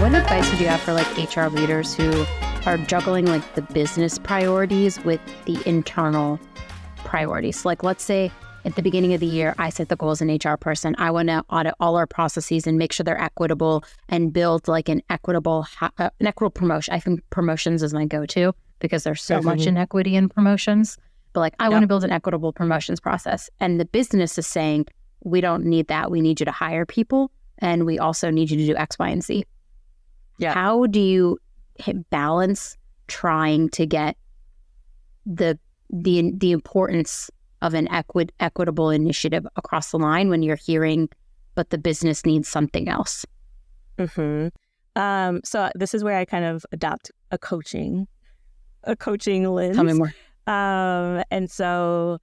What advice would you have for like HR leaders who are juggling like the business priorities with the internal priorities? Like, let's say at the beginning of the year, I set the goal as an HR person. I want to audit all our processes and make sure they're equitable and build like an equitable promotion. I think promotions is my go-to because there's so much inequity in promotions. But like, I want to build an equitable promotions process. And the business is saying, we don't need that. We need you to hire people. And we also need you to do X, Y, and Z. Yeah. How do you balance trying to get the importance of an equitable initiative across the line when you're hearing, but the business needs something else? So this is where I kind of adopt a coaching lens. Tell me more. And so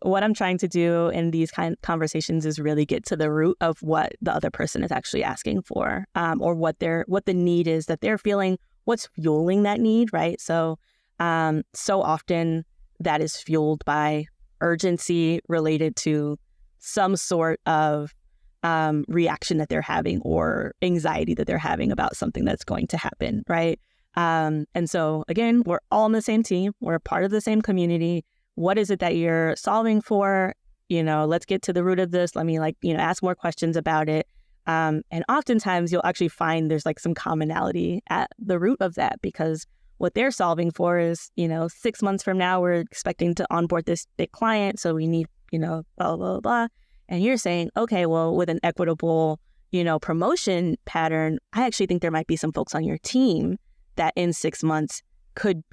what I'm trying to do in these kind of conversations is really get to the root of what the other person is actually asking for, or what the need is that they're feeling, what's fueling that need, right? So often that is fueled by urgency related to some sort of reaction that they're having or anxiety that they're having about something that's going to happen, right? And so again, we're all on the same team. We're a part of the same community. What is it that you're solving for? Let's get to the root of this. Let me ask more questions about it. And oftentimes you'll actually find there's like some commonality at the root of that, because what they're solving for is, 6 months from now, we're expecting to onboard this big client. So we need, blah, blah, blah. And you're saying, okay, well, with an equitable, promotion pattern, I actually think there might be some folks on your team that in 6 months could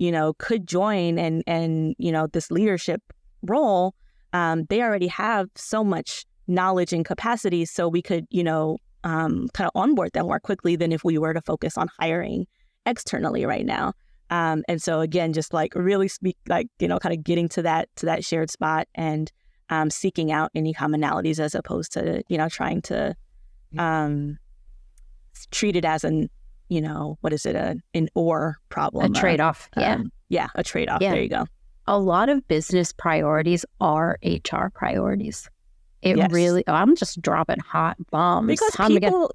join and this leadership role. They already have so much knowledge and capacity, so we could, kind of onboard them more quickly than if we were to focus on hiring externally right now. And so again, just like really kind of getting to that shared spot and seeking out any commonalities as opposed to, trying to treat it as an or problem. A trade-off. A trade-off. Yeah. There you go. A lot of business priorities are HR priorities. Really, I'm just dropping hot bombs.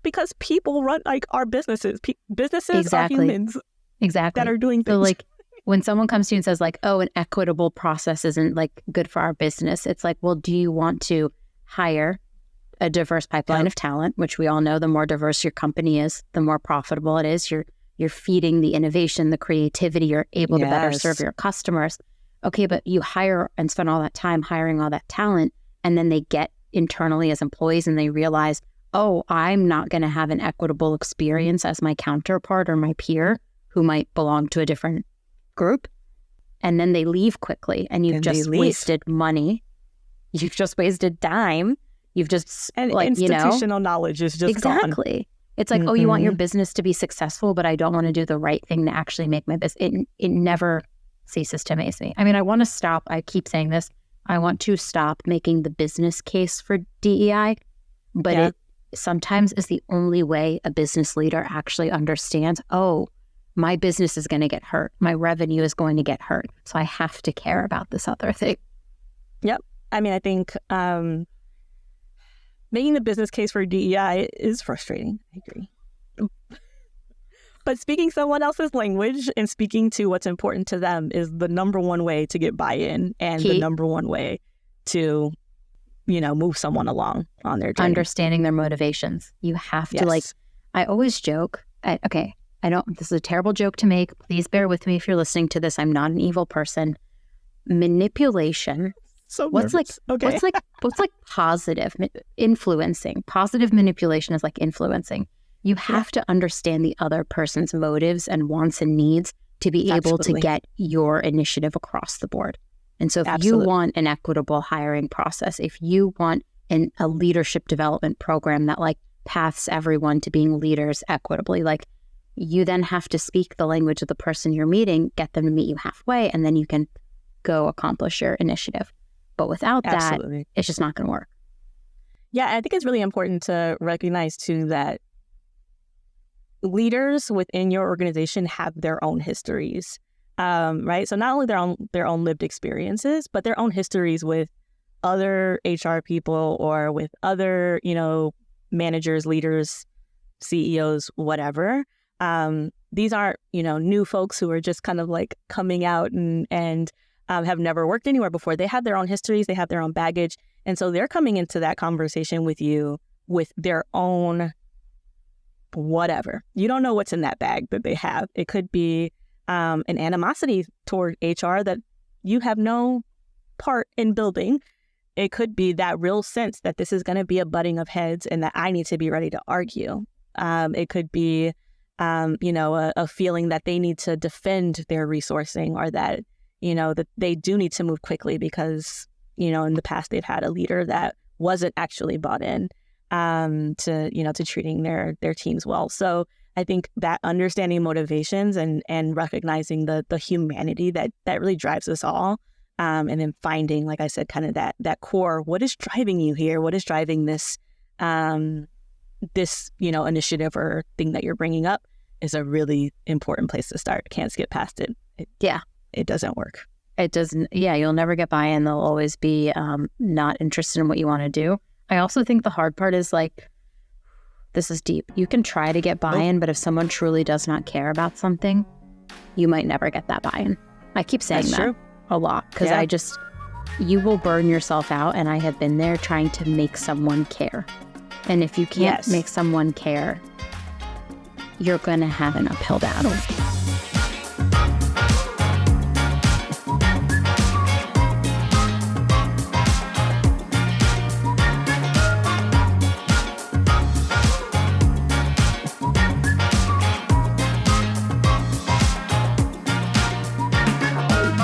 Because people run like our businesses. Businesses are humans. Exactly. That are doing things. So like when someone comes to you and says like, oh, an equitable process isn't like good for our business. It's like, well, do you want to hire a diverse pipeline of talent, which we all know the more diverse your company is, the more profitable it is. You're feeding the innovation, the creativity, you're able to better serve your customers. Okay, but you hire and spend all that time hiring all that talent, and then they get internally as employees and they realize, oh, I'm not going to have an equitable experience as my counterpart or my peer who might belong to a different group. And then they leave quickly, and you've just wasted money. You've just wasted time. You've just institutional knowledge is just gone. It's like, oh, you want your business to be successful, but I don't want to do the right thing to actually make my business. It never ceases to amaze me. I mean, I want to stop. I keep saying this. I want to stop making the business case for DEI, but it sometimes is the only way a business leader actually understands, oh, my business is going to get hurt. My revenue is going to get hurt. So I have to care about this other thing. Yep. I mean, I think making the business case for DEI is frustrating. I agree. But speaking someone else's language and speaking to what's important to them is the number one way to get buy-in and the number one way to, move someone along on their journey. Understanding their motivations. You have to I always joke. This is a terrible joke to make. Please bear with me if you're listening to this. I'm not an evil person. Manipulation. So what's nervous. what's like positive influencing? Positive manipulation is like influencing. You have to understand the other person's motives and wants and needs to be able to get your initiative across the board. And so if you want an equitable hiring process, if you want a leadership development program that like paths everyone to being leaders equitably, like you then have to speak the language of the person you're meeting, get them to meet you halfway, and then you can go accomplish your initiative. But without that, it's just not going to work. Yeah, I think it's really important to recognize too that leaders within your organization have their own histories, right? So not only their own lived experiences, but their own histories with other HR people or with other, managers, leaders, CEOs, whatever. These aren't, new folks who are just kind of like coming out and have never worked anywhere before. They have their own histories, they have their own baggage. And so they're coming into that conversation with you with their own whatever. You don't know what's in that bag that they have. It could be an animosity toward HR that you have no part in building. It could be that real sense that this is going to be a butting of heads and that I need to be ready to argue. It could be, a feeling that they need to defend their resourcing, or that, that they do need to move quickly because, in the past they've had a leader that wasn't actually bought in to treating their teams well. So I think that understanding motivations and recognizing the humanity that really drives us all. And then finding, like I said, kind of that core, what is driving you here? What is driving this, initiative or thing that you're bringing up is a really important place to start. Can't skip past it. It doesn't work. It doesn't. Yeah, you'll never get buy-in. They'll always be not interested in what you want to do. I also think the hard part is this is deep. You can try to get buy-in, but if someone truly does not care about something, you might never get that buy-in. I keep saying That's that. True. A lot, because you will burn yourself out, and I have been there trying to make someone care. And if you can't make someone care, you're going to have an uphill battle.